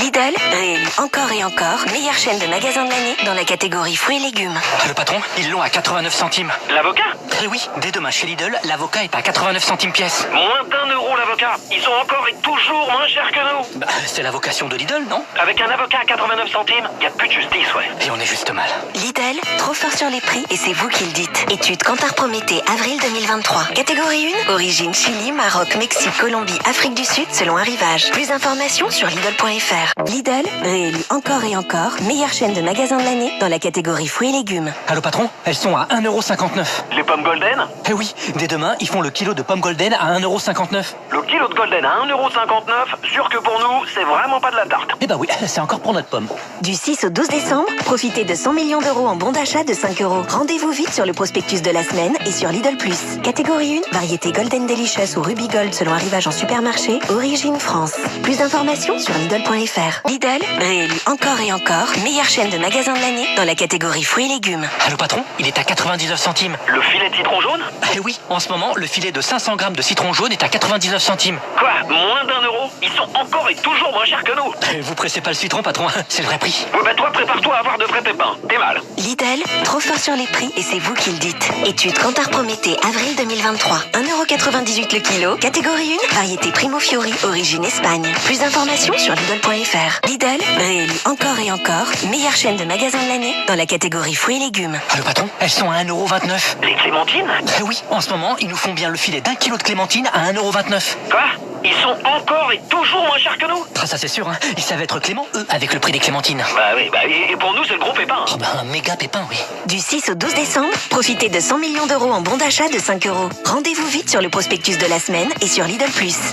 Lidl, réélu encore et encore, meilleure chaîne de magasins de l'année dans la catégorie fruits et légumes. Le patron, ils l'ont à 89 centimes. L'avocat? Eh oui, dès demain chez Lidl, l'avocat est à 89 centimes pièce. Moins d'1 € l'avocat. Ils sont encore et toujours moins chers que nous. C'est la vocation de Lidl, non? Avec un avocat à 89 centimes, y a plus de justice, ouais. Et on est juste mal. Lidl, trop fort sur les prix et c'est vous qui le dites. Étude Kantar Prométhée, avril 2023. Catégorie 1, origine Chili, Maroc, Mexique, Colombie, Afrique du Sud selon Arrivage. Plus d'informations sur Lidl.fr. Lidl, réélu encore et encore, meilleure chaîne de magasins de l'année dans la catégorie fruits et légumes. Allô patron, elles sont à 1,59 €. Les pommes golden? Eh oui, dès demain, ils font le kilo de pommes golden à 1,59 €. Le kilo de golden à 1,59 €, sûr que pour nous, c'est vraiment pas de la tarte. Eh bah oui, c'est encore pour notre pomme. Du 6 au 12 décembre, profitez de 100 millions d'euros en bons d'achat de 5 €. Rendez-vous vite sur le prospectus de la semaine et sur Lidl+. Catégorie 1, variété Golden Delicious ou Ruby Gold selon Arrivage en supermarché, origine France. Plus d'informations sur Lidl.fr. Lidl, réélu encore et encore, meilleure chaîne de magasins de l'année dans la catégorie fruits et légumes. Allô patron, il est à 99 centimes. Le filet de citron jaune? Eh oui, en ce moment, le filet de 500 grammes de citron jaune est à 99 centimes. Quoi? Moins d'1 €? Ils sont encore et toujours moins chers que nous. Vous pressez pas le citron patron, c'est le vrai prix. Ouais bah toi, prépare-toi à avoir de vrais pépins. T'es mal. Lidl, trop fort sur les prix et c'est vous qui le dites. Étude Kantar Prométhée, avril 2023. 1,98 € le kilo. Catégorie 1, variété Primo Fiori, origine Espagne. Plus d'informations sur Lidl.fr. Lidl, réélu encore et encore, meilleure chaîne de magasins de l'année dans la catégorie fruits et légumes. Allô patron, elles sont à 1,29 €. Les clémentines? Eh oui, en ce moment, ils nous font bien le filet d'1 kilo de clémentine à 1,29 €. Quoi? Ils sont encore et toujours moins chers que nous? Ah ça c'est sûr, hein. Ils savent être cléments, eux, avec le prix des clémentines. Bah oui, bah et pour nous, c'est le gros pépin. Oh bah un méga pépin, oui. Du 6 au 12 décembre, profitez de 100 millions d'euros en bons d'achat de 5 €. Rendez-vous vite sur le prospectus de la semaine et sur Lidl+.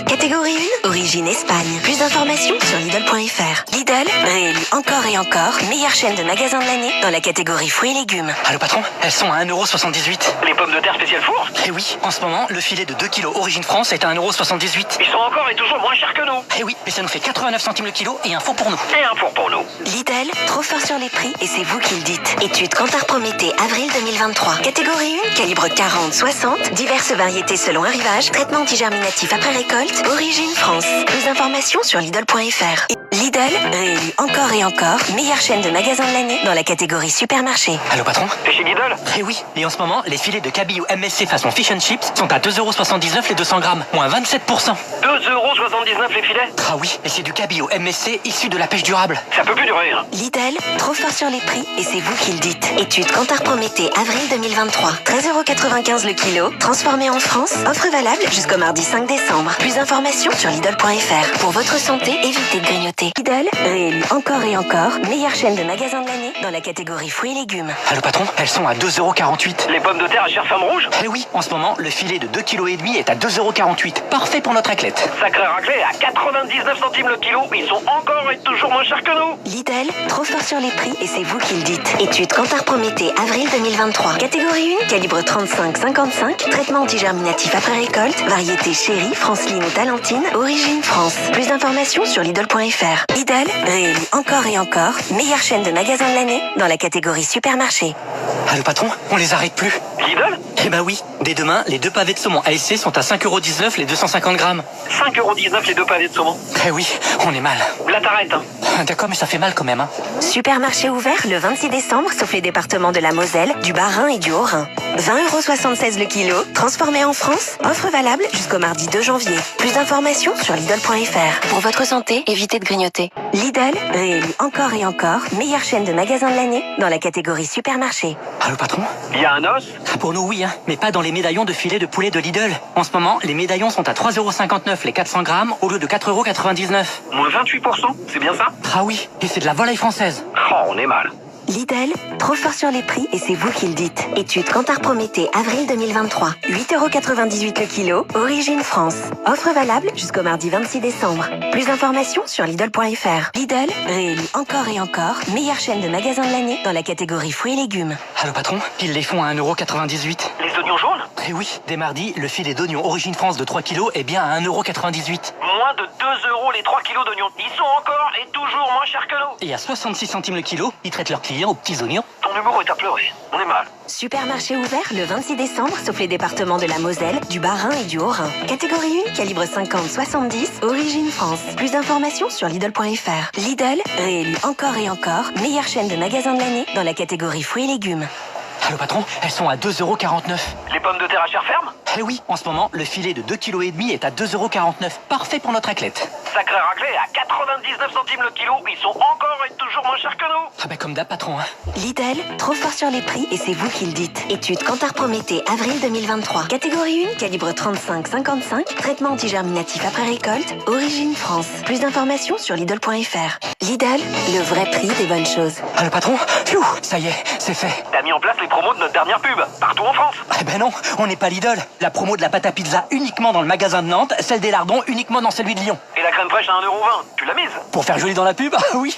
Catégorie 1, origine Espagne. Plus d'informations sur Lidl.fr. Lidl, réélu encore et encore, meilleure chaîne de magasins de l'année dans la catégorie fruits et légumes. Allô patron, elles sont à 1,78 €. Les pommes de terre spécial four? Eh oui, en ce moment, le filet de 2 kilos origine France est à 1,78 €. Ils sont encore et toujours moins chers que nous. Eh oui, mais ça nous fait 89 centimes le kilo et un four pour nous. Et un four pour nous. Lidl, trop fort sur les prix et c'est vous qui le dites. Étude Kantar Prométhée, avril 2023. Catégorie 1, calibre 40-60, diverses variétés selon Arrivage, traitement antigerminatif après récolte, origine France. Plus d'informations sur Lidl.fr. Lidl, réélu encore et encore, meilleure chaîne de magasins de l'année dans la catégorie supermarché. Allô patron? T'es chez Lidl? Eh oui, et en ce moment, les filets de cabillaud MSC façon fish and chips sont à 2,79 € les 200 grammes, moins 27%. 2,79 € les filets? Ah oui, et c'est du cabillaud MSC issu de la pêche durable. Ça peut plus durer. Hein. Lidl, trop fort sur les prix et c'est vous qui le dites. Étude Kantar Prométhée, avril 2023. 13,95 € le kilo, transformé en France, offre valable jusqu'au mardi 5 décembre. Plus d'informations sur Lidl.fr. Pour votre santé, évitez de grignoter. Lidl, réélu encore et encore, meilleure chaîne de magasins de l'année dans la catégorie fruits et légumes. Allô patron, elles sont à 2,48 €. Les pommes de terre à chair femme rouge? Eh oui, en ce moment, le filet de 2,5 kg est à 2,48 €. Parfait pour notre raclette. Sacré raclé à 99 centimes le kilo. Ils sont encore et toujours moins chers que nous. Lidl, trop fort sur les prix et c'est vous qui le dites. Étude Kantar Prométhée, avril 2023. Catégorie 1, calibre 35-55, traitement antigerminatif après récolte, variété Chéri, Franceline ou Talentine, origine France. Plus d'informations sur Lidl.fr. Lidl, réélu encore et encore, meilleure chaîne de magasins de l'année dans la catégorie supermarché. Allô patron, on les arrête plus. Lidl? Eh ben oui, dès demain, les 2 pavés de saumon ASC sont à 5,19 € les 250 grammes. 5,19 € les 2 pavés de saumon. Eh oui, on est mal. Là t'arrêtes. Hein. Ah, d'accord, mais ça fait mal quand même, hein. Supermarché ouvert le 26 décembre, sauf les départements de la Moselle, du Bas-Rhin et du Haut-Rhin. 20,76 € le kilo, transformé en France, offre valable jusqu'au mardi 2 janvier. Plus d'informations sur Lidl.fr. Pour votre santé, évitez de grignoter. Lidl, réélu encore et encore, meilleure chaîne de magasins de l'année dans la catégorie supermarché. Allô patron? Il y a un os? Pour nous, oui, hein, mais pas dans les médaillons de filet de poulet de Lidl. En ce moment, les médaillons sont à 3,59 € les 400 grammes au lieu de 4,99 €. Moins 28%, c'est bien ça? Ah oui, et c'est de la volaille française. Oh, on est mal. Lidl, trop fort sur les prix et c'est vous qui le dites. Étude Kantar Prométhée, avril 2023. 8,98 € le kilo, origine France. Offre valable jusqu'au mardi 26 décembre. Plus d'informations sur Lidl.fr. Lidl, réélu encore et encore, meilleure chaîne de magasins de l'année dans la catégorie fruits et légumes. Allô patron, ils les font à 1,98 €. Les oignons jaunes? Eh oui, dès mardi, le filet d'oignons origine France de 3 kilos est bien à 1,98 €. Moins de 2 € les 3 kilos d'oignons. Ils sont encore et toujours moins chers que nous. Et à 66 centimes le kilo, ils traitent leurs clients aux petits oignons. Ton humour est à pleurer. On est mal. Supermarché ouvert le 26 décembre, sauf les départements de la Moselle, du Bas-Rhin et du Haut-Rhin. Catégorie 1, calibre 50-70, origine France. Plus d'informations sur Lidl.fr. Lidl, réélu encore et encore, meilleure chaîne de magasins de l'année dans la catégorie fruits et légumes. Allô patron, elles sont à 2,49 €. Les pommes de terre à chair ferme? Eh oui, en ce moment, le filet de 2,5 kg est à 2,49 €. Parfait pour notre raclette. Sacré raclé, à 99 centimes le kilo, ils sont encore et toujours moins chers que nous. Ah bah comme d'hab patron, hein. Lidl, trop fort sur les prix et c'est vous qui le dites. Étude Kantar Prométhée, avril 2023. Catégorie 1, calibre 35-55, traitement antigerminatif après récolte, origine France. Plus d'informations sur Lidl.fr. Lidl, le vrai prix des bonnes choses. Allô patron, pfiou, ça y est, c'est fait. T'as mis en place les promos de notre dernière pub, partout en France. Eh ben non, on n'est pas Lidl. La promo de la pâte à pizza uniquement dans le magasin de Nantes, celle des lardons uniquement dans celui de Lyon. Et la crème fraîche à 1,20 €, tu l'as mise? Pour faire joli dans la pub, ah oui,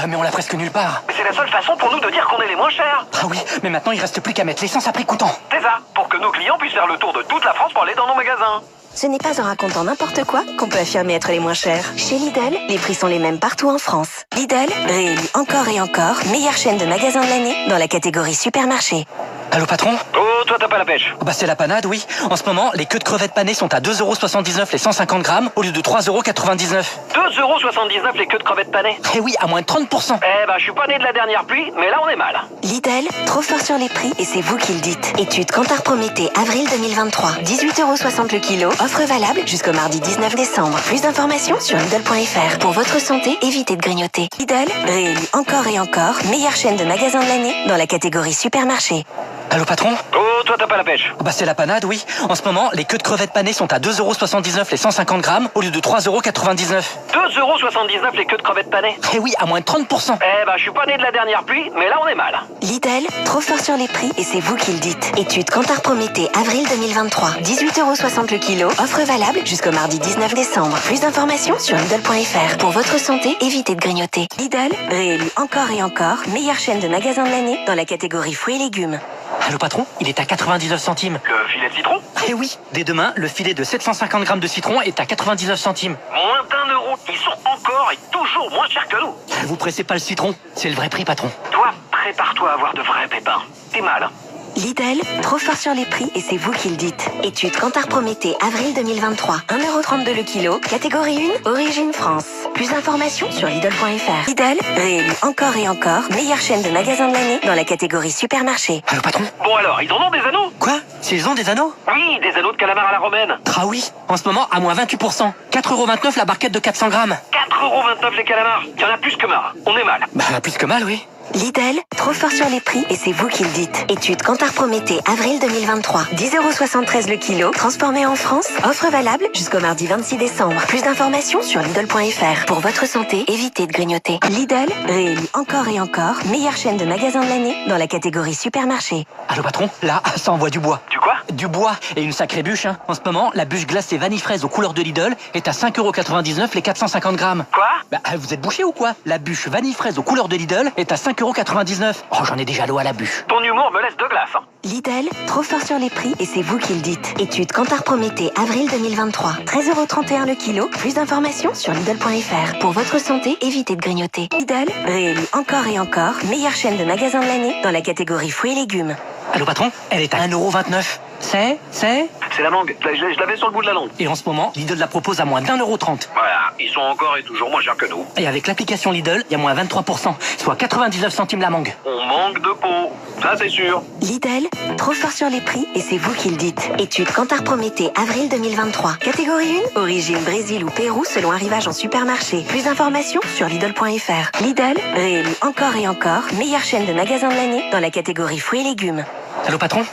mais on l'a presque nulle part. Mais c'est la seule façon pour nous de dire qu'on est les moins chers. Ah oui, mais maintenant il reste plus qu'à mettre l'essence à prix coûtant. C'est ça, pour que nos clients puissent faire le tour de toute la France pour aller dans nos magasins. Ce n'est pas en racontant n'importe quoi qu'on peut affirmer être les moins chers. Chez Lidl, les prix sont les mêmes partout en France. Lidl, réélu encore et encore, meilleure chaîne de magasins de l'année dans la catégorie supermarché. Allô patron? Oh, toi t'as pas la pêche. Bah c'est la panade, oui. En ce moment, les queues de crevettes panées sont à 2,79 € les 150 grammes au lieu de 3,99 €. 2,79 € les queues de crevettes panées. Eh oui, à moins de 30%. Eh ben, je suis pas né de la dernière pluie, mais là on est mal. Lidl, trop fort sur les prix et c'est vous qui le dites. Étude Kantar Prométhée, avril 2023. 18,60 € le kilo, offre valable jusqu'au mardi 19 décembre. Plus d'informations sur Lidl.fr. Pour votre santé, évitez de grignoter. Lidl, réélu encore et encore, meilleure chaîne de magasins de l'année dans la catégorie supermarché. Allô patron? Oh, toi t'as pas la pêche. Bah c'est la panade, oui. En ce moment, les queues de crevettes panées sont à 2,79 € les 150 grammes au lieu de 3,99 €. 2,79 € les queues de crevettes panées. Eh oui, à moins de 30%. Eh ben, je suis pas né de la dernière pluie, mais là on est mal. Lidl, trop fort sur les prix et c'est vous qui le dites. Étude Kantar Prométhée, avril 2023. 18,60 € le kilo, offre valable jusqu'au mardi 19 décembre. Plus d'informations sur Lidl.fr. Pour votre santé, évitez de grignoter. Lidl, réélu encore et encore, meilleure chaîne de magasins de l'année dans la catégorie fruits et légumes. Allô patron, il est à 99 centimes. Le filet de citron? Eh oui, dès demain, le filet de 750 grammes de citron est à 99 centimes. Moins d'1 €. Ils sont encore et toujours moins chers que nous. Vous pressez pas le citron, c'est le vrai prix patron. Toi, prépare-toi à avoir de vrais pépins. T'es mal. Lidl, trop fort sur les prix et c'est vous qui le dites. Étude Kantar Prométhée, avril 2023. 1,32 € le kilo, catégorie 1, origine France. Plus d'informations sur Lidl.fr. Lidl, réélu encore et encore, meilleure chaîne de magasins de l'année dans la catégorie supermarché. Allô patron? Bon alors, ils en ont des anneaux? Quoi? S'ils ont des anneaux? Oui, des anneaux de calamar à la romaine. Ah oui, en ce moment, à moins 28%. 4,29 € la barquette de 400 grammes. 4,29 € les calamars. Il y en a plus que marre. On est mal. Bah plus que mal, oui. Lidl, trop fort sur les prix et c'est vous qui le dites. Étude Kantar Prométhée, avril 2023. 10,73 € le kilo, transformé en France, offre valable jusqu'au mardi 26 décembre. Plus d'informations sur Lidl.fr. Pour votre santé, évitez de grignoter. Lidl, réélu encore et encore, meilleure chaîne de magasins de l'année dans la catégorie supermarché. Allô patron? Là, ça envoie du bois. Du quoi? Du bois et une sacrée bûche, hein. En ce moment, la bûche glacée vanille fraise aux couleurs de Lidl est à 5,99 € les 450 grammes. Quoi? Bah, vous êtes bouché ou quoi? La bûche vanille fraise aux couleurs de Lidl est à 5,99 €. Oh, j'en ai déjà l'eau à la bûche. Ton humour me laisse de glace. Hein. Lidl, trop fort sur les prix et c'est vous qui le dites. Étude Kantar Prométhée, avril 2023. 13,31 € le kilo. Plus d'informations sur Lidl.fr. Pour votre santé, évitez de grignoter. Lidl, réélu encore et encore, meilleure chaîne de magasins de l'année dans la catégorie fruits et légumes. Allô patron? Elle est à 1,29 €. C'est C'est la mangue. Je l'avais sur le bout de la langue. Et en ce moment, Lidl la propose à moins d'1,30 €. Voilà, ils sont encore et toujours moins chers que nous. Et avec l'application Lidl, il y a moins 23%, soit 99 centimes la mangue. On manque de peau. Ça, c'est sûr. Lidl, trop fort sur les prix et c'est vous qui le dites. Étude Kantar Prométhée, avril 2023. Catégorie 1, origine Brésil ou Pérou selon arrivage en supermarché. Plus d'informations sur Lidl.fr. Lidl, réélu encore et encore, meilleure chaîne de magasins de l'année dans la catégorie fruits et légumes. Allô patron?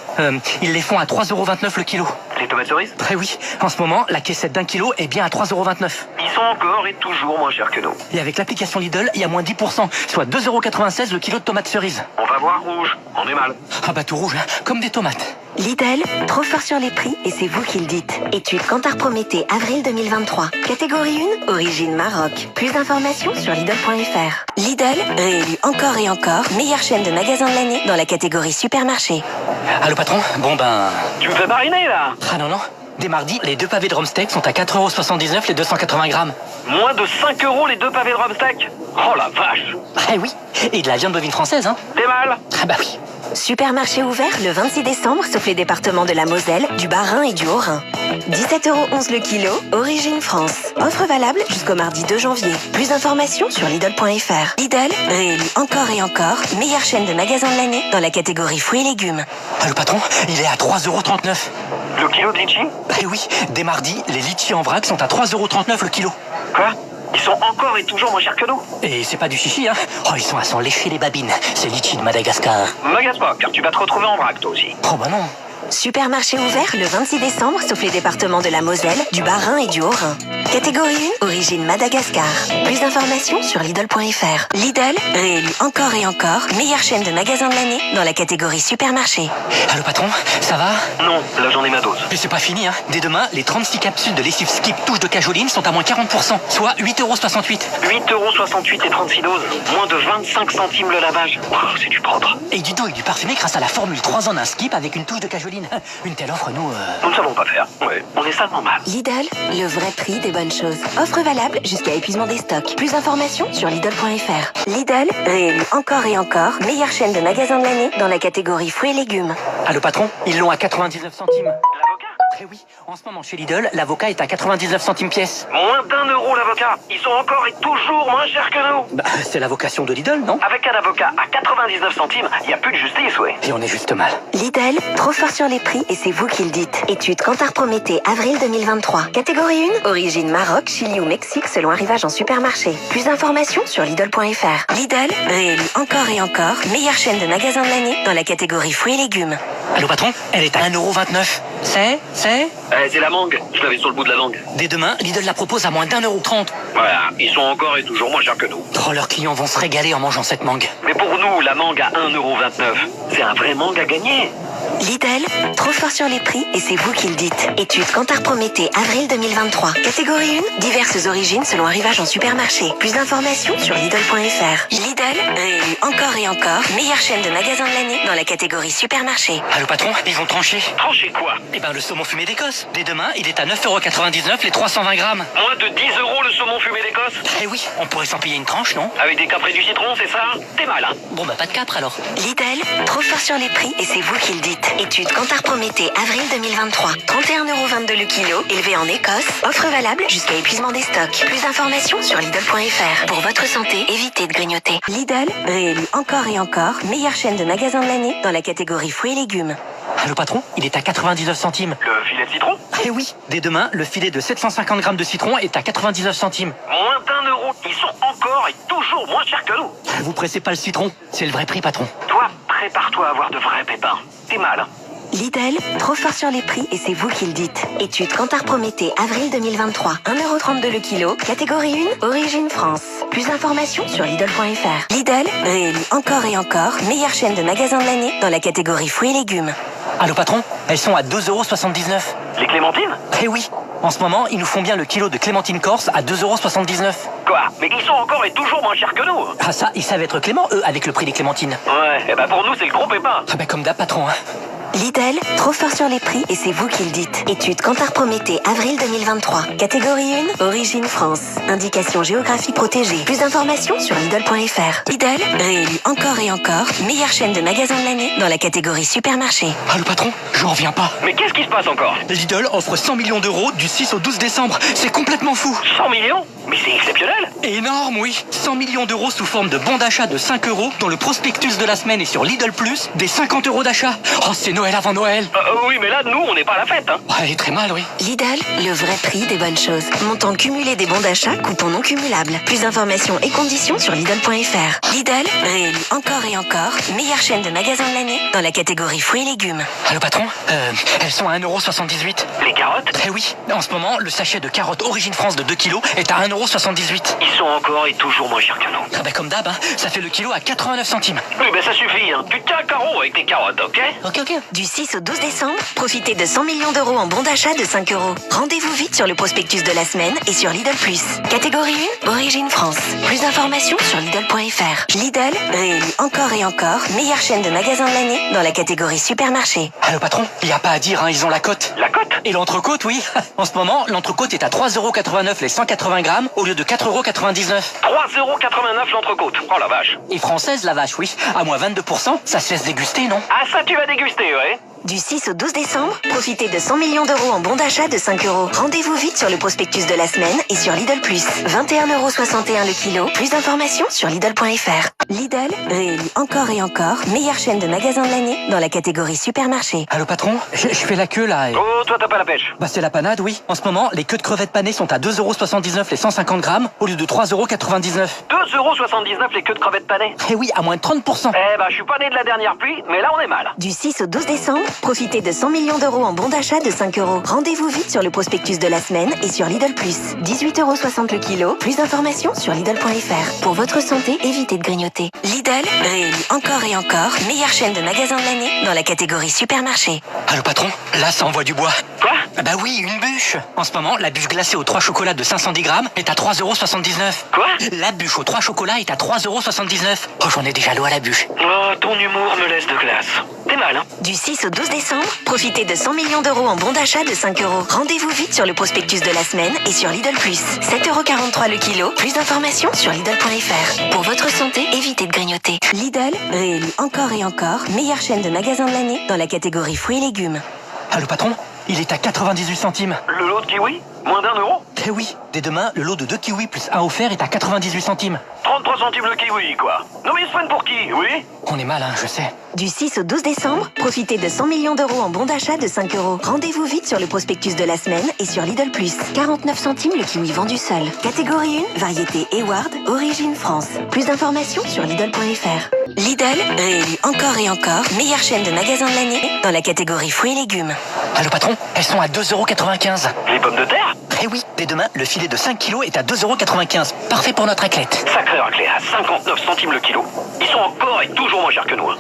Ils les font à 3,29 € le kilo. Les tomates cerises? Eh oui, en ce moment, la caissette d'1 kilo est bien à 3,29 €. Ils sont encore et toujours moins chers que nous. Et avec l'application Lidl, il y a moins 10%, soit 2,96 € le kilo de tomates cerises. On va voir rouge. On est mal. Ah bah tout rouge, hein, comme des tomates. Lidl, trop fort sur les prix et c'est vous qui le dites. Étude Kantar Prométhée, avril 2023. Catégorie 1, origine Maroc. Plus d'informations sur Lidl.fr. Lidl, réélu encore et encore, meilleure chaîne de magasins de l'année dans la catégorie supermarché. Allô patron? Bon ben... Tu me fais mariner, là? Ah non, Dès mardi, les 2 pavés de Romsteak sont à 4,79 € les 280 grammes. Moins de 5 € les 2 pavés de Romsteak. Oh la vache. Ah oui, et de la viande bovine française, hein. T'es mal. Ah bah oui. Supermarché ouvert le 26 décembre, sauf les départements de la Moselle, du Bas-Rhin et du Haut-Rhin. 17,11 € le kilo, origine France. Offre valable jusqu'au mardi 2 janvier. Plus d'informations sur Lidl.fr. Lidl, réélu encore et encore, meilleure chaîne de magasins de l'année dans la catégorie fruits et légumes. Ah, le patron, il est à 3,39 €. Le kilo de litchi? Eh oui, dès mardi, les litchis en vrac sont à 3,39 € le kilo. Quoi? Ils sont encore et toujours moins chers que nous. Et c'est pas du chichi, hein. Oh, ils sont à s'en lécher les babines, ces litchis de Madagascar. M'agace pas, car tu vas te retrouver en vrac toi aussi. Oh bah non. Supermarché ouvert le 26 décembre, sauf les départements de la Moselle, du Bas-Rhin et du Haut-Rhin. Catégorie 1, origine Madagascar. Plus d'informations sur Lidl.fr. Lidl, réélu encore et encore, meilleure chaîne de magasins de l'année dans la catégorie supermarché. Ah, le patron, ça va? Non, là j'en ai ma dose. Mais c'est pas fini, hein. Dès demain, les 36 capsules de lessive Skip touche de cajoline sont à moins 40%, soit 8,68 €. 8,68 € et 36 doses. Moins de 25 centimes le lavage. Oh, c'est du propre. Et du dos et du parfumé grâce à la formule 3 en 1 Skip avec une touche de cajoline. Une telle offre, nous... Nous ne savons pas faire. Ouais, on est salement mal. Lidl, le vrai prix des bonnes choses. Offre valable jusqu'à épuisement des stocks. Plus d'informations sur Lidl.fr. Lidl, réélu encore et encore, meilleure chaîne de magasins de l'année dans la catégorie fruits et légumes. Ah, le patron, ils l'ont à 99 centimes. L'avocat? Eh oui, en ce moment chez Lidl, l'avocat est à 99 centimes pièce. Moins d'1 € l'avocat. Ils sont encore et toujours moins chers que nous. Bah, c'est la vocation de Lidl, non? Avec un avocat à 99 centimes, il n'y a plus de justice, ouais. Et on est juste mal. Lidl, trop fort sur les prix et c'est vous qui le dites. Étude Kantar Prométhée, avril 2023. Catégorie 1, origine Maroc, Chili ou Mexique selon arrivage en supermarché. Plus d'informations sur Lidl.fr. Lidl, réélu encore et encore, meilleure chaîne de magasins de l'année dans la catégorie fruits et légumes. Allô patron, elle est à 1,29 €. C'est C'est la mangue. Je l'avais sur le bout de la langue. Dès demain, Lidl la propose à moins d'1,30 €. Voilà, ils sont encore et toujours moins chers que nous. Oh, leurs clients vont se régaler en mangeant cette mangue. Mais pour nous, la mangue à 1,29 €, c'est un vrai mangue à gagner. Lidl, trop fort sur les prix et c'est vous qui le dites. Étude Kantar Prométhée, avril 2023. Catégorie 1, diverses origines selon arrivage en supermarché. Plus d'informations sur Lidl.fr. Lidl, réélu encore et encore, meilleure chaîne de magasins de l'année dans la catégorie supermarché. Allô patron, ils vont trancher. Trancher quoi? Eh ben le saumon fumé d'Écosse. Dès demain, il est à 9,99 € les 320 grammes. Moins de 10 € le saumon fumé d'Écosse? Eh oui, on pourrait s'en payer une tranche, non? Avec des caprés du citron, c'est ça? T'es mal, hein? Bon bah pas de capre alors. Lidl, trop fort sur les prix et c'est vous qui le dites. Étude Kantar Prométhée, avril 2023. 31,22 € le kilo, élevé en Écosse. Offre valable jusqu'à épuisement des stocks. Plus d'informations sur Lidl.fr. Pour votre santé, évitez de grignoter. Lidl, réélu encore et encore, meilleure chaîne de magasins de l'année dans la catégorie fruits et légumes. Allô patron, il est à 99 centimes. Le filet de citron? Eh oui, dès demain, le filet de 750 grammes de citron est à 99 centimes. Moins d'1 €. Ils sont encore et toujours moins chers que nous. Vous pressez pas le citron, c'est le vrai prix patron. Toi, prépare-toi à avoir de vrais pépins. T'es mal, hein? Lidl, trop fort sur les prix et c'est vous qui le dites. Étude Kantar Prométhée, avril 2023. 1,32 € le kilo, catégorie 1, origine France. Plus d'informations sur Lidl.fr. Lidl, réélu encore et encore, meilleure chaîne de magasins de l'année dans la catégorie fruits et légumes. Allô patron, elles sont à 2,79 €. Les clémentines? Eh oui, en ce moment, ils nous font bien le kilo de clémentine corse à 2,79 €. Quoi? Mais ils sont encore et toujours moins chers que nous. Ah ça, ils savent être cléments, eux, avec le prix des clémentines. Ouais, et bah pour nous, c'est le gros pépin. Ah bah comme d'hab patron, hein. Lidl, trop fort sur les prix et c'est vous qui le dites. Étude Kantar Prométhée, avril 2023. Catégorie 1, origine France. Indication géographique protégée. Plus d'informations sur Lidl.fr. Lidl, réélu encore et encore, meilleure chaîne de magasins de l'année dans la catégorie supermarché. Allô patron, j'en reviens pas. Mais qu'est-ce qui se passe encore? Lidl offre 100 millions d'euros du 6 au 12 décembre. C'est complètement fou. 100 millions? Mais c'est exceptionnel. Énorme, oui. 100 millions d'euros sous forme de bons d'achat de 5 € dont le prospectus de la semaine est sur Lidl Plus, des 50 € d'achat. Oh, c'est Noël avant Noël. Oui, mais là, nous, on n'est pas à la fête, hein. Ouais, très mal, oui. Lidl, le vrai prix des bonnes choses. Montant cumulé des bons d'achat, coupon non cumulable. Plus d'informations et conditions sur Lidl.fr. Lidl, réélu encore et encore, meilleure chaîne de magasins de l'année dans la catégorie fruits et légumes. Allô patron, elles sont à 1,78 €. Les carottes? Eh oui, en ce moment, le sachet de carottes Origine France de 2 kilos est à 1,78 €. Ils sont encore et toujours moins chers que nous. Ah bah comme d'hab, hein, ça fait le kilo à 89 centimes. Oui, ben ça suffit, hein. Tu te tiens à carreau avec tes carottes, ok? Ok, Du 6 au 12 décembre, profitez de 100 millions d'euros en bons d'achat de 5 euros. Rendez-vous vite sur le prospectus de la semaine et sur Lidl+. Catégorie 1, Origine France. Plus d'informations sur Lidl.fr. Lidl, réélu encore et encore, meilleure chaîne de magasins de l'année dans la catégorie supermarché. Allô patron, il n'y a pas à dire, hein, ils ont la cote. La cote? Et l'entrecôte, oui. En ce moment, l'entrecôte est à 3,89 € les 180 grammes au lieu de 4,99 €. 3,89 € l'entrecôte. Oh la vache. Et française, la vache, oui. À moins 22%, ça se laisse déguster, non? Ah ça tu vas déguster, ouais. Du 6 au 12 décembre, profitez de 100 millions d'euros en bons d'achat de 5 euros. Rendez-vous vite sur le prospectus de la semaine et sur Lidl+. 21,61 € le kilo. Plus d'informations sur Lidl.fr. Lidl, réélu encore et encore, meilleure chaîne de magasins de l'année dans la catégorie supermarché. Allô patron, je fais la queue là. Oh, toi t'as pas la pêche. Bah c'est la panade, oui. En ce moment, les queues de crevettes panées sont à 2,79 € les 150 grammes au lieu de 3,99 €. 2,79 € les queues de crevettes panées. Et oui, à moins de 30%. Eh ben, je suis pas né de la dernière pluie, mais là on est mal. Du 6 au 12 décembre, profitez de 100 millions d'euros en bons d'achat de 5 euros. Rendez-vous vite sur le prospectus de la semaine et sur Lidl+. 18,60 € le kilo. Plus d'informations sur Lidl.fr. Pour votre santé, évitez de grignoter. Lidl, réélu encore et encore, meilleure chaîne de magasins de l'année dans la catégorie supermarché. Allô patron, là ça envoie du bois. Quoi? Ah bah oui, une bûche. En ce moment, la bûche glacée aux 3 chocolats de 510 grammes est à 3,79 €. Quoi? La bûche aux 3 chocolats est à 3,79 €. Oh, j'en ai déjà l'eau à la bûche. Oh, ton humour me laisse de glace. T'es mal, hein? Du 6 au 12 décembre, profitez de 100 millions d'euros en bons d'achat de 5 euros. Rendez-vous vite sur le prospectus de la semaine et sur Lidl+. 7,43 € le kilo. Plus d'informations sur Lidl.fr. Pour votre santé, évitez de grignoter. Lidl, réélu encore et encore, meilleure chaîne de magasins de l'année dans la catégorie fruits et légumes. Allô patron, il est à 98 centimes. Le lot de kiwi? Moins d'1 €? Eh oui, dès demain, le lot de 2 kiwis plus 1 offert est à 98 centimes. 33 centimes le kiwi, quoi. Non mais ils se prennent pour qui, oui? On est mal, hein, je sais. Du 6 au 12 décembre, profitez de 100 millions d'euros en bons d'achat de 5 euros. Rendez-vous vite sur le prospectus de la semaine et sur Lidl+. 49 centimes le kiwi vendu seul. Catégorie 1, variété Eward, origine France. Plus d'informations sur Lidl.fr. Lidl, réélu encore et encore, meilleure chaîne de magasins de l'année dans la catégorie fruits et légumes. Allô patron, elles sont à 2,95 €. Les pommes de terre? Eh oui, dès demain, le filet de 5 kilos est à 2,95 €. Parfait pour notre raclette. Sacré raclé à 59 centimes le kilo. Ils sont encore et toujours moins chers que nous, hein.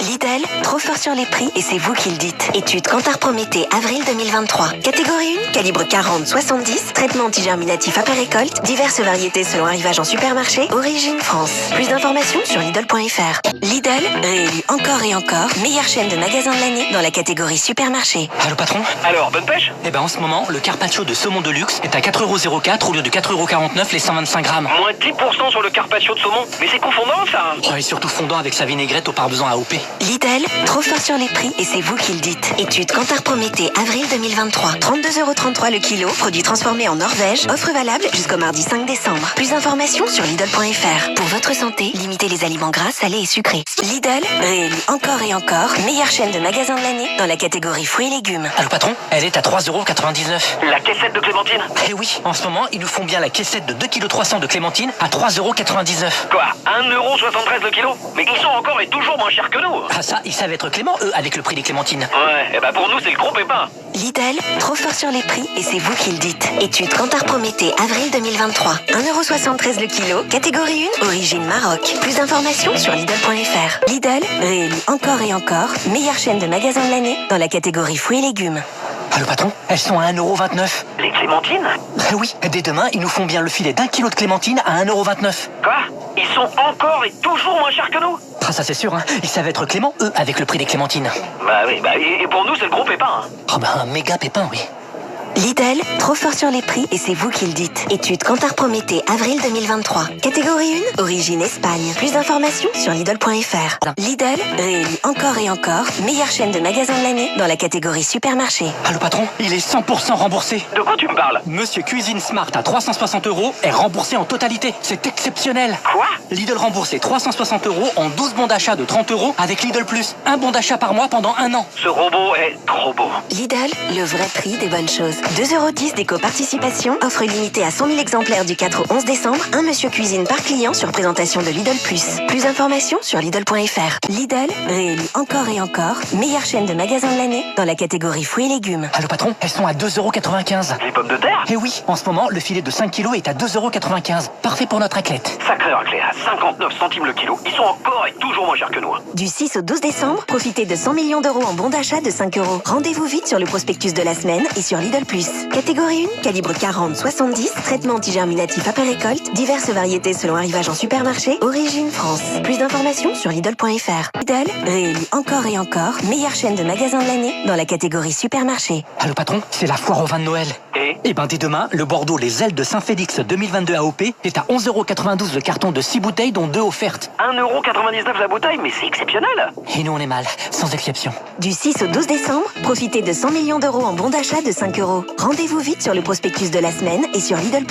Lidl, trop fort sur les prix et c'est vous qui le dites. Étude Kantar Prométhée, avril 2023. Catégorie 1, calibre 40-70, traitement antigerminatif après récolte, diverses variétés selon arrivage en supermarché, origine France. Plus d'informations sur Lidl.fr. Lidl, réélu encore et encore, meilleure chaîne de magasins de l'année dans la catégorie supermarché. Allô patron? Alors, bonne pêche? Eh ben en ce moment, le carpaccio de saumon de luxe est à 4,04 € au lieu de 4,49 € les 125 grammes. Moins 10% sur le carpaccio de saumon. Mais c'est confondant, ça. Oh, et surtout fondant avec sa vinaigrette au parmesan AOP. Lidl, trop fort sur les prix et c'est vous qui le dites. Étude Kantar Prométhée, avril 2023. 32,33 € le kilo, produit transformé en Norvège, offre valable jusqu'au mardi 5 décembre. Plus d'informations sur Lidl.fr. Pour votre santé, limitez les aliments gras, salés et sucrés. Lidl, réélu encore et encore, meilleure chaîne de magasins de l'année dans la catégorie fruits et légumes. Allô patron, elle est à 3,99 €. La caissette de clémentine? Eh oui, en ce moment, ils nous font bien la caissette de 2,3 kg de clémentine à 3,99 €. Quoi? 1,73 € le kilo? Mais ils sont encore et toujours moins chers que nous. Ah ça, ils savent être cléments, eux, avec le prix des clémentines. Ouais, et bah pour nous c'est le gros pépin. Lidl, trop fort sur les prix et c'est vous qui le dites. Étude Kantar Prométhée, avril 2023. 1,73 € le kilo, catégorie 1, origine Maroc. Plus d'informations sur Lidl.fr. Lidl, réélu encore et encore, meilleure chaîne de magasins de l'année dans la catégorie fruits et légumes. Allô patron, elles sont à 1,29 €. Les clémentines? Eh oui, dès demain, ils nous font bien le filet d'1 kilo de clémentine à 1,29 €. Quoi? Ils sont encore et toujours moins chers que nous? Ah ça c'est sûr, hein. Ils savent être cléments, eux, avec le prix des clémentines. Bah oui, bah et pour nous c'est le gros pépin, hein. Oh bah un méga pépin, oui. Lidl, trop fort sur les prix et c'est vous qui le dites. Étude Kantar Prométhée, avril 2023. Catégorie 1, origine Espagne. Plus d'informations sur Lidl.fr. Lidl, réélu encore et encore, meilleure chaîne de magasins de l'année dans la catégorie supermarché. Allô patron, il est 100% remboursé. De quoi tu me parles? Monsieur Cuisine Smart à 360 € est remboursé en totalité. C'est exceptionnel. Quoi? Lidl rembourse les 360 € en 12 bons d'achat de 30 € avec Lidl+. Un bon d'achat par mois pendant 1 an. Ce robot est trop beau. Lidl, le vrai prix des bonnes choses. 2,10 € d'éco-participation. Offre limitée à 100 000 exemplaires du 4 au 11 décembre. Un monsieur cuisine par client sur présentation de Lidl+. Plus d'informations sur Lidl.fr. Lidl, réélu encore et encore, meilleure chaîne de magasins de l'année dans la catégorie fruits et légumes. Allô patron, elles sont à 2,95 €. Les pommes de terre? Et oui, en ce moment, le filet de 5 kilos est à 2,95 €. Parfait pour notre raclette. Sacré raclette, à 59 centimes le kilo. Ils sont encore et toujours moins chers que nous. Du 6 au 12 décembre, profitez de 100 millions d'euros en bons d'achat de 5 €. Rendez-vous vite sur le prospectus de la semaine et sur Lidl+. Catégorie 1, calibre 40-70, traitement antigerminatif après récolte, diverses variétés selon arrivage en supermarché, origine France. Plus d'informations sur Lidl.fr. Lidl, réélu encore et encore, meilleure chaîne de magasins de l'année dans la catégorie supermarché. Allô patron, c'est la foire au vin de Noël. Et ben dès demain, le Bordeaux Les Ailes de Saint-Félix 2022 AOP est à 11,92 € le carton de 6 bouteilles dont 2 offertes. 1,99 € la bouteille, mais c'est exceptionnel. Et nous on est mal, sans exception. Du 6 au 12 décembre, profitez de 100 millions d'euros en bons d'achat de 5 €. Rendez-vous vite sur le prospectus de la semaine et sur Lidl+.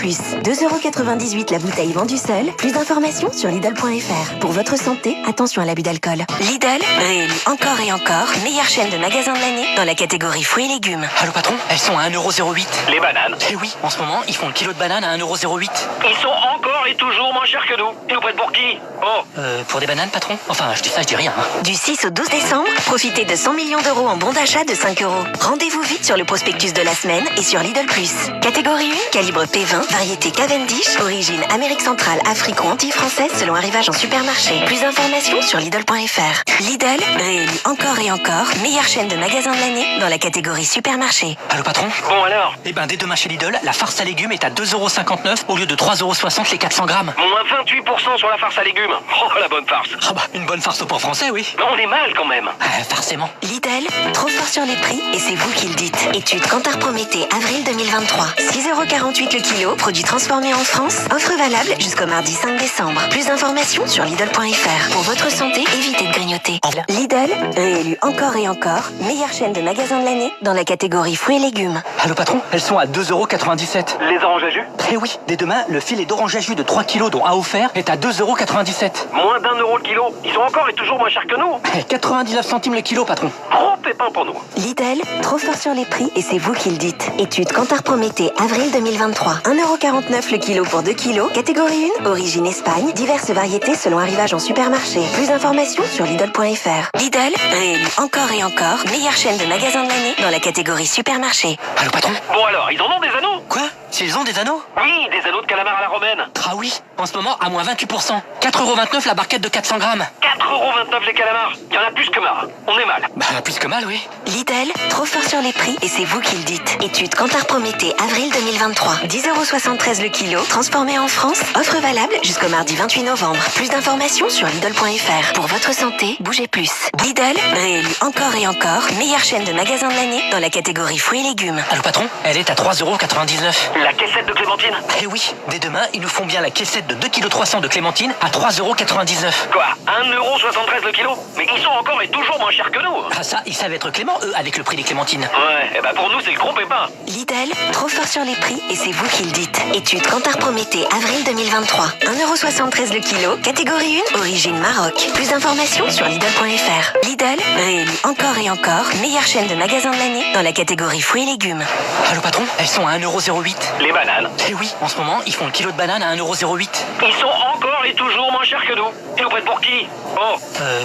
2,98 € la bouteille vendue seule. Plus d'informations sur Lidl.fr. Pour votre santé, attention à l'abus d'alcool. Lidl, réélu encore et encore, meilleure chaîne de magasins de l'année dans la catégorie fruits et légumes. Allô patron, elles sont à 1,08 €. Les bananes. Et oui, en ce moment, ils font le kilo de banane à 1,08 €. Ils sont encore et toujours moins chers que nous. Ils nous prennent pour qui? Oh, Pour des bananes patron? Enfin, je dis ça, je dis rien. Hein. Du 6 au 12 décembre, profitez de 100 millions d'euros en bons d'achat de 5 €. Rendez-vous vite sur le prospectus de la semaine et sur Lidl+. Catégorie 1, calibre P20, variété Cavendish, origine Amérique centrale, Afrique ou Antilles françaises selon arrivage en supermarché. Plus d'informations sur Lidl.fr. Lidl, réélu encore et encore, meilleure chaîne de magasins de l'année dans la catégorie supermarché. Allô patron? bon alors. Eh ben dès demain chez Lidl, la farce à légumes est à 2,59 € au lieu de 3,60 € les 400 grammes. Moins 28% sur la farce à légumes. Oh, la bonne farce. Ah bah, une bonne farce au port français, oui. Mais on est mal quand même. Forcément. Lidl, trop fort sur les prix et c'est vous qui le dites. Étude Kantar Prométhée, avril 2023. 6,48 € le kilo, produit transformé en France. Offre valable jusqu'au mardi 5 décembre. Plus d'informations sur Lidl.fr. Pour votre santé, évitez de grignoter. Lidl, réélu encore et encore, meilleure chaîne de magasins de l'année dans la catégorie fruits et légumes. Allô patron, elles sont à 2,97 €. Les oranges à jus? Eh oui, dès demain, le filet d'orange à jus de 3 kilos dont un offert est à 2,97 €. Moins d'1 € le kilo. Ils sont encore et toujours moins chers que nous. 99 centimes le kilo, patron. Gros pépin pour nous. Lidl, trop fort sur les prix et c'est vous qui le dites. Étude Kantar Prométhée, avril 2023. 1,49 € le kilo pour 2 kilos. Catégorie 1, origine Espagne. Diverses variétés selon arrivage en supermarché. Plus d'informations sur Lidl.fr. Lidl, réélu encore et encore, meilleure chaîne de magasins de l'année dans la catégorie supermarché. Allô patron? Bon alors, ils en ont des anneaux? Quoi? S'ils ont des anneaux? Oui, des anneaux de calamar à la romaine. Ah oui, en ce moment, à moins 28%. 4,29 € la barquette de 400 grammes. 4,29 € les calamars. Il y en a plus que marre. On est mal. Bah, plus que mal, oui. Lidl, trop fort sur les prix et c'est vous qui le dites. Étude Kantar Prométhée, avril 2023. 10,73 € le kilo, transformé en France. Offre valable jusqu'au mardi 28 novembre. Plus d'informations sur Lidl.fr. Pour votre santé, bougez plus. Lidl, réélu encore et encore, meilleure chaîne de magasins de l'année dans la catégorie fruits et légumes. Allô patron? Elle est à 3,99 €. La caissette de clémentine? Eh oui, dès demain, ils nous font bien la caissette de 2,3 kg de clémentine à 3,99 €. Quoi? 1,73 € le kilo? Mais ils sont encore et toujours moins chers que nous. Ah ça, ils savent être cléments, eux, avec le prix des clémentines. Ouais, et bah pour nous c'est le gros pépin. Lidl, trop fort sur les prix et c'est vous qui le dites. Étude Kantar Prométhée, avril 2023. 1,73 € le kilo, catégorie 1, origine Maroc. Plus d'informations sur Lidl.fr. Lidl, réélu encore et encore, meilleure chaîne de magasins de l'année dans la catégorie fruits et légumes. Allô patron? Elles sont à 1,08 €. Les bananes? Eh oui, en ce moment, ils font le kilo de banane à 1,08 €. Ils sont encore et toujours moins chers que nous. Ils nous prennent pour qui? Oh,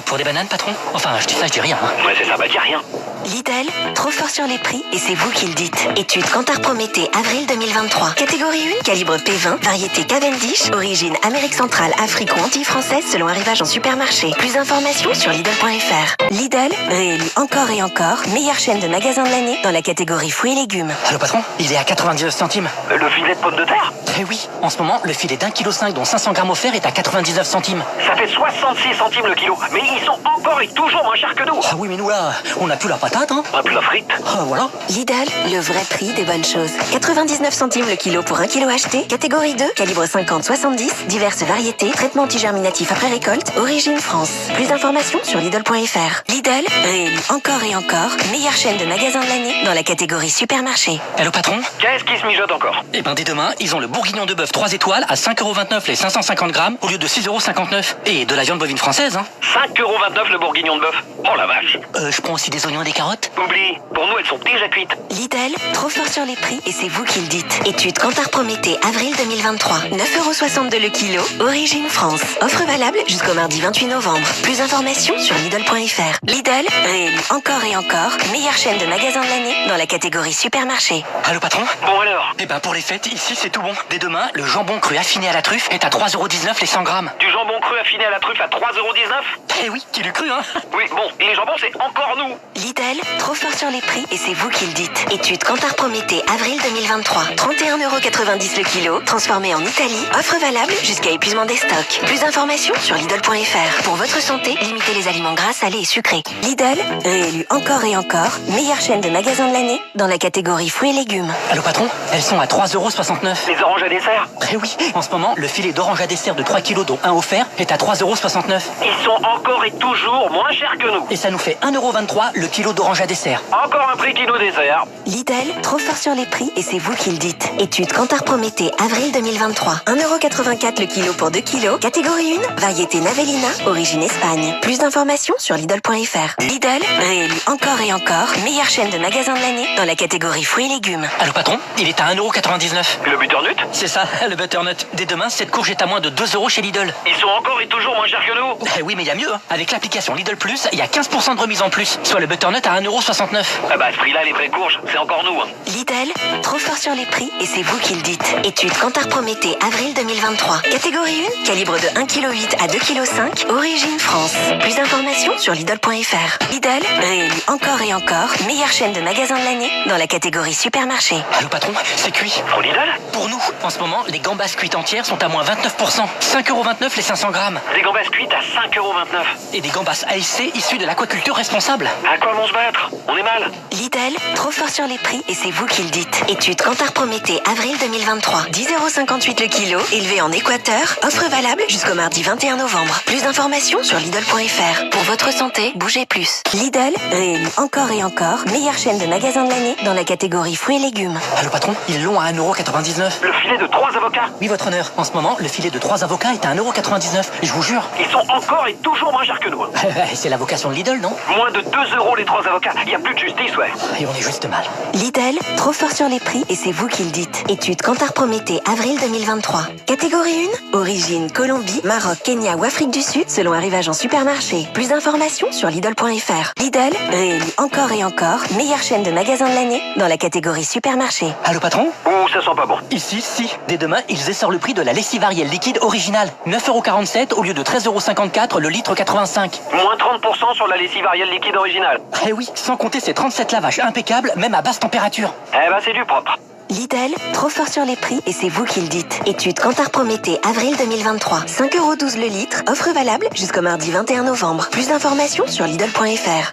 Pour des bananes, patron? Enfin, je dis ça, je dis rien. Hein. ouais c'est ça, bah dis rien. Lidl, trop fort sur les prix et c'est vous qui le dites. Étude Kantar Prométhée, avril 2023. Catégorie 1, calibre P20, variété Cavendish, origine Amérique centrale, Afrique ou Antilles françaises selon arrivage en supermarché. Plus d'informations sur Lidl.fr. Lidl, réélu encore et encore, meilleure chaîne de magasins de l'année dans la catégorie fruits et légumes. Allô patron? Il est à 99 centimes. Le filet de pommes de terre? Eh oui, en ce moment, le filet d'1,5 kg dont 500 grammes offert est à 99 centimes. Ça fait 66 centimes le kilo. Mais ils sont encore et toujours moins chers que nous. Ah oui, mais nous là, on n'a plus la patate, hein? On a plus la frite. Ah voilà. Lidl, le vrai prix des bonnes choses. 99 centimes le kilo pour 1 kilo acheté. Catégorie 2, calibre 50-70, diverses variétés, traitement antigerminatif après récolte, origine France. Plus d'informations sur Lidl.fr. Lidl, réélu encore et encore, meilleure chaîne de magasins de l'année dans la catégorie supermarché. Allô patron? Qu'est-ce qui se mijote encore? Eh ben dès demain, ils ont le bourguignon de bœuf 3 étoiles à 5,29 € les 550 grammes au lieu de 6,59 €. Et de la viande bovine française, hein. 5,29 € le bourguignon de bœuf. Oh la vache. Je prends aussi des oignons et des carottes. carottes? Oublie, pour nous elles sont déjà cuites. Lidl, trop fort sur les prix et c'est vous qui le dites. Étude Kantar Prométhée, avril 2023. 9,62€ le kilo, origine France. Offre valable jusqu'au mardi 28 novembre. Plus d'informations sur Lidl.fr. Lidl, réélu encore et encore, meilleure chaîne de magasins de l'année dans la catégorie supermarché. Allô patron? Bon alors, Eh ben pour les fêtes, ici c'est tout bon. Dès demain, le jambon cru affiné à la truffe est à 3,19€ les 100 grammes. du jambon cru affiné à la truffe à 3,19€? Eh oui, qui l'eût cru hein? Oui, bon, les jambons c'est encore nous. Lidl, trop fort sur les prix et c'est vous qui le dites. Étude Kantar Prométhée, avril 2023. 31,90€ le kilo, transformé en Italie. Offre valable jusqu'à épuisement des stocks. Plus d'informations sur Lidl.fr. Pour votre santé, limitez les aliments gras, salés et sucrés. Lidl, réélu encore et encore, meilleure chaîne de magasins de l'année dans la catégorie fruits et légumes. Allô patron? Elles sont à 3,69€. Les oranges à dessert, Eh oui, en ce moment, le filet d'orange à dessert de 3 kilos dont un offert est à 3,69€. ils sont encore et toujours moins chers que nous. Et ça nous fait 1,23€ le kilo d'orange à dessert. Encore un prix kilo dessert. Lidl, trop fort sur les prix et c'est vous qui le dites. Étude Kantar Prométhée, avril 2023. 1,84€ le kilo pour 2 kilos. Catégorie 1, variété Navelina, origine Espagne. Plus d'informations sur Lidl.fr. Lidl, réélu encore et encore, meilleure chaîne de magasins de l'année dans la catégorie fruits et légumes. Allô patron? Il est à 1,99€. Le butternut, C'est ça, le butternut. Dès demain, cette courge est à moins de 2€ chez Lidl. ils sont encore et toujours moins chers que nous. Eh oui, mais il y a mieux. Hein. Avec l'application Lidl Plus, il y a 15% de remise en plus, soit le butternut à 1,69€. Ah bah à ce prix-là, les vraies courges, c'est encore nous. Hein. Lidl, trop fort sur les prix et c'est vous qui le dites. Étude Kantar Prométhée, avril 2023. Catégorie 1, calibre de 1,8 kg à 2,5 kg, origine France. Plus d'informations sur Lidl.fr. Lidl, réélu encore et encore, meilleure chaîne de magasins de l'année dans la catégorie supermarché. Allô patron, c'est cuit. Pour Lidl, Pour nous, en ce moment, les gambas cuites entières sont à moins 29%. 5,29€ les 500 grammes. des gambas cuites à 5,29€. Et des gambas ASC issus de l'aquaculture responsable. À quoi vont se battre? On est mal. Lidl, trop fort sur les prix et c'est vous qui le dites. Étude Kantar Prométhée, avril 2023. 10,58€ le kilo, élevé en Équateur. Offre valable jusqu'au mardi 21 novembre. Plus d'informations sur Lidl.fr. Pour votre santé, bougez plus. Lidl, réélu encore et encore, meilleure chaîne de magasins de l'année dans la catégorie fruits et légumes. Allô patron, ils l'ont à 1,99€. Le filet de 3 avocats, Oui, votre honneur. En ce moment, le filet de 3 avocats est à 1,99€. Je vous jure. ils sont encore et toujours moins chers que nous. Hein. C'est la vocation de Lidl, non? Moins de 2€ les 3 avocats. Il y a plus de justice, ouais. Et on est juste mal. Lidl, trop fort sur les prix et c'est vous qui le dites. Étude Kantar Prométhée, avril 2023. Catégorie 1, origine Colombie, Maroc, Kenya ou Afrique du Sud selon arrivage en supermarché. Plus d'informations sur Lidl.fr. Lidl, réélu encore et encore, meilleure chaîne de magasins de l'année dans la catégorie supermarché. Allô patron? Ouh, ça sent pas bon. Ici, si. Dès demain, ils essorent le prix de la lessive Ariel liquide originale. 9,47€ au lieu de 13,54€ le litre 85. Moins 30% sur la lessive Ariel liquide originale. Eh oui, sans compter ces 37 lavages impeccables, même à basse température. Eh bah c'est du propre. Lidl, trop fort sur les prix et c'est vous qui le dites. Étude Kantar Prométhée, avril 2023. 5,12€ le litre, offre valable jusqu'au mardi 21 novembre. Plus d'informations sur Lidl.fr.